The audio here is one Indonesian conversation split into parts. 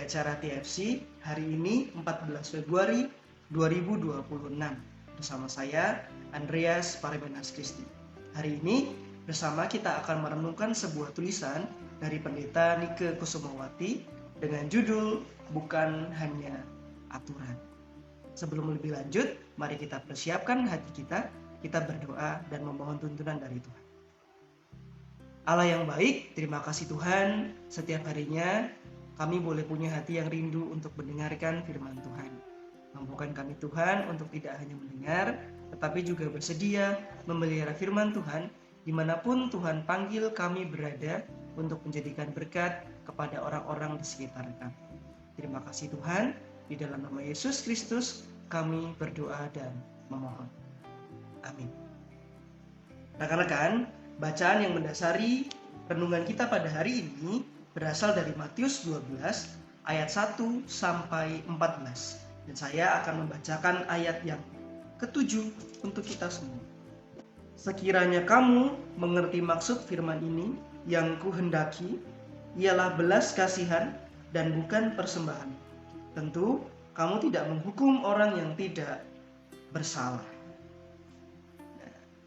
acara TFC hari ini 14 Februari 2026 bersama saya Andreas Parmenas Kristi. Hari ini bersama kita akan merenungkan sebuah tulisan dari Pendeta Nike Kusumawati dengan judul Bukan Hanya Aturan. Sebelum lebih lanjut, mari kita persiapkan hati kita berdoa dan memohon tuntunan dari Tuhan. Allah yang baik, terima kasih Tuhan, setiap harinya kami boleh punya hati yang rindu untuk mendengarkan firman Tuhan. Mampukan kami Tuhan untuk tidak hanya mendengar, tetapi juga bersedia memelihara firman Tuhan dimanapun Tuhan panggil kami berada untuk menjadikan berkat kepada orang-orang di sekitar kami. Terima kasih Tuhan, di dalam nama Yesus Kristus kami berdoa dan memohon. Amin. Rekan-rekan, bacaan yang mendasari renungan kita pada hari ini berasal dari Matius 12 ayat 1 sampai 14. Dan saya akan membacakan ayat yang ke-7 untuk kita semua. Sekiranya kamu mengerti maksud firman ini, yang kuhendaki ialah belas kasihan dan bukan persembahan. Tentu kamu tidak menghukum orang yang tidak bersalah.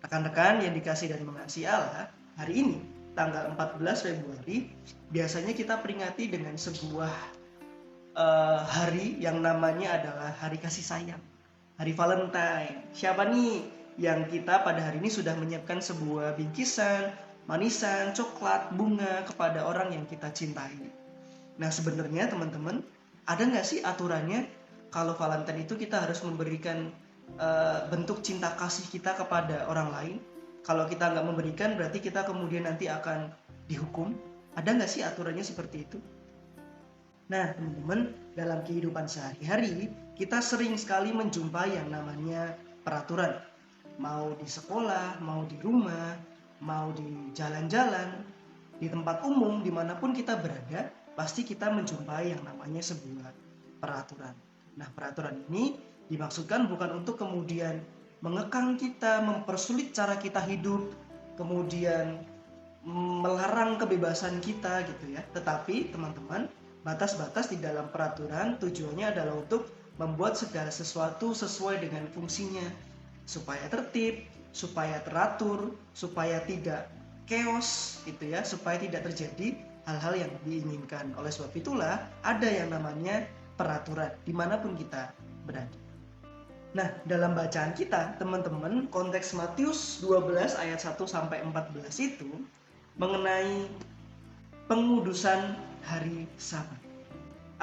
Rekan-rekan yang dikasih dan mengasihi Allah, hari ini tanggal 14 Februari biasanya kita peringati dengan sebuah hari yang namanya adalah Hari Kasih Sayang, Hari Valentine. Siapa nih yang kita pada hari ini sudah menyiapkan sebuah bingkisan, manisan, coklat, bunga kepada orang yang kita cintai. Nah sebenarnya teman-teman, ada nggak sih aturannya kalau Valentine itu kita harus memberikan bentuk cinta kasih kita kepada orang lain? Kalau kita nggak memberikan berarti kita kemudian nanti akan dihukum. Ada nggak sih aturannya seperti itu? Nah teman-teman, dalam kehidupan sehari-hari kita sering sekali menjumpai yang namanya peraturan. Mau di sekolah, mau di rumah, mau di jalan-jalan, di tempat umum, dimanapun kita berada, pasti kita menjumpai yang namanya sebuah peraturan. Nah peraturan ini dimaksudkan bukan untuk kemudian mengekang kita, mempersulit cara kita hidup, kemudian melarang kebebasan kita gitu ya. Tetapi teman-teman, batas-batas di dalam peraturan tujuannya adalah untuk membuat segala sesuatu sesuai dengan fungsinya, supaya tertib, supaya teratur, supaya tidak chaos gitu ya, supaya tidak terjadi hal-hal yang diinginkan. Oleh sebab itulah ada yang namanya peraturan dimanapun kita berada. Nah, dalam bacaan kita, teman-teman, konteks Matius 12 ayat 1 sampai 14 itu mengenai pengudusan hari Sabat.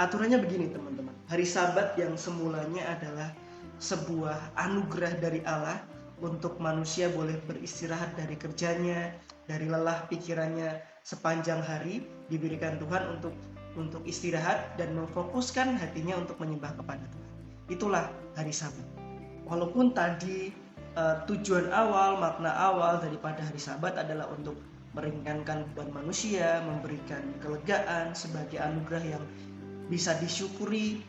Aturannya begini, teman-teman. Hari Sabat yang semulanya adalah sebuah anugerah dari Allah untuk manusia boleh beristirahat dari kerjanya, dari lelah pikirannya sepanjang hari, diberikan Tuhan untuk istirahat dan memfokuskan hatinya untuk menyembah kepada Tuhan. Itulah hari Sabat. Walaupun tadi tujuan awal, makna awal daripada hari Sabat adalah untuk meringankan beban manusia, memberikan kelegaan sebagai anugerah yang bisa disyukuri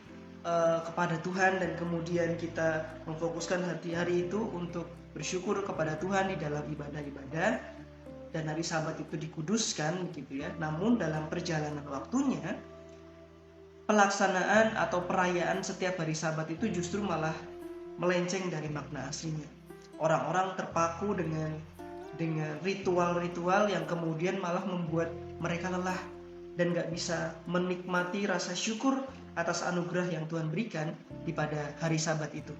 kepada Tuhan, dan kemudian kita memfokuskan hari itu untuk bersyukur kepada Tuhan di dalam ibadah-ibadah, dan hari Sabat itu dikuduskan gitu ya. Namun dalam perjalanan waktunya, pelaksanaan atau perayaan setiap hari Sabat itu justru malah melenceng dari makna aslinya. Orang-orang terpaku dengan ritual-ritual yang kemudian malah membuat mereka lelah dan gak bisa menikmati rasa syukur atas anugerah yang Tuhan berikan di pada hari Sabat itu.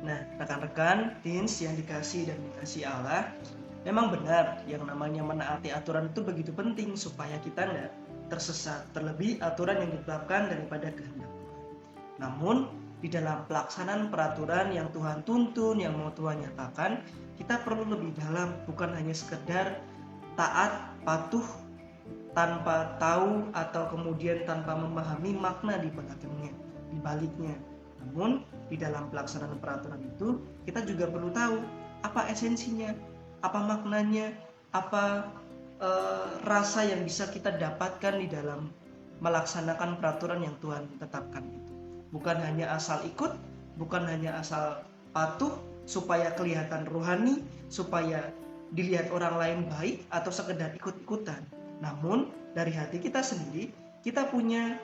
Nah, rekan-rekan teens yang dikasih dan dikasih Allah, memang benar yang namanya menaati aturan itu begitu penting supaya kita gak tersesat, terlebih aturan yang ditetapkan daripada kehendak Tuhan. Namun di dalam pelaksanaan peraturan yang Tuhan tuntun, yang mau Tuhan nyatakan, kita perlu lebih dalam, bukan hanya sekedar taat, patuh tanpa tahu atau kemudian tanpa memahami makna di belakangnya, di baliknya. Namun di dalam pelaksanaan peraturan itu kita juga perlu tahu apa esensinya, apa maknanya, apa rasa yang bisa kita dapatkan di dalam melaksanakan peraturan yang Tuhan tetapkan itu. Bukan hanya asal ikut, bukan hanya asal patuh supaya kelihatan rohani, supaya dilihat orang lain baik atau sekedar ikut-ikutan. Namun dari hati kita sendiri, kita punya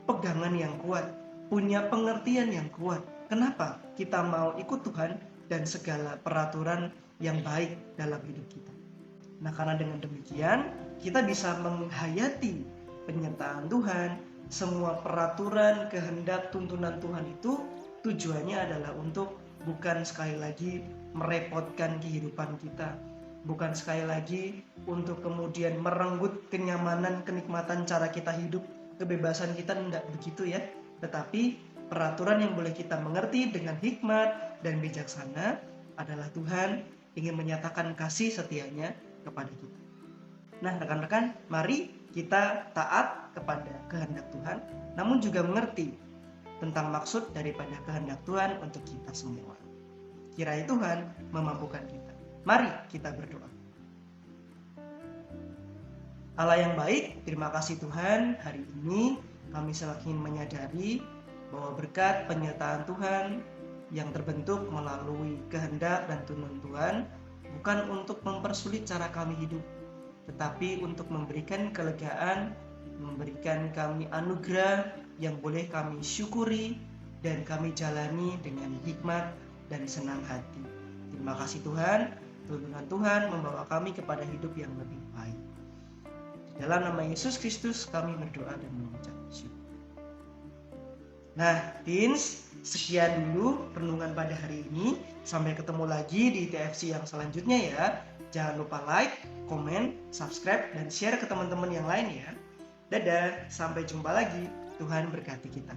pegangan yang kuat, punya pengertian yang kuat. Kenapa kita mau ikut Tuhan dan segala peraturan yang baik dalam hidup kita? Nah, karena dengan demikian kita bisa menghayati penyertaan Tuhan. Semua peraturan, kehendak, tuntunan Tuhan itu tujuannya adalah untuk bukan sekali lagi merepotkan kehidupan kita, bukan sekali lagi untuk kemudian merenggut kenyamanan, kenikmatan cara kita hidup, kebebasan kita, tidak begitu ya. Tetapi peraturan yang boleh kita mengerti dengan hikmat dan bijaksana adalah Tuhan ingin menyatakan kasih setianya kepada kita. Nah, rekan-rekan, mari kita taat kepada kehendak Tuhan, namun juga mengerti tentang maksud daripada kehendak Tuhan untuk kita semua. Kiranya Tuhan memampukan kita. Mari kita berdoa. Allah yang baik, terima kasih Tuhan, hari ini kami semakin menyadari bahwa berkat penyertaan Tuhan yang terbentuk melalui kehendak dan tuntunan Tuhan bukan untuk mempersulit cara kami hidup, tetapi untuk memberikan kelegaan, memberikan kami anugerah yang boleh kami syukuri dan kami jalani dengan hikmat dan senang hati. Terima kasih Tuhan, tuntunan Tuhan membawa kami kepada hidup yang lebih baik. Di dalam nama Yesus Kristus kami berdoa dan mengucap syukur. Nah, teens, sekian dulu renungan pada hari ini. Sampai ketemu lagi di TFC yang selanjutnya ya. Jangan lupa like, komen, subscribe, dan share ke teman-teman yang lain ya. Dadah, sampai jumpa lagi. Tuhan berkati kita.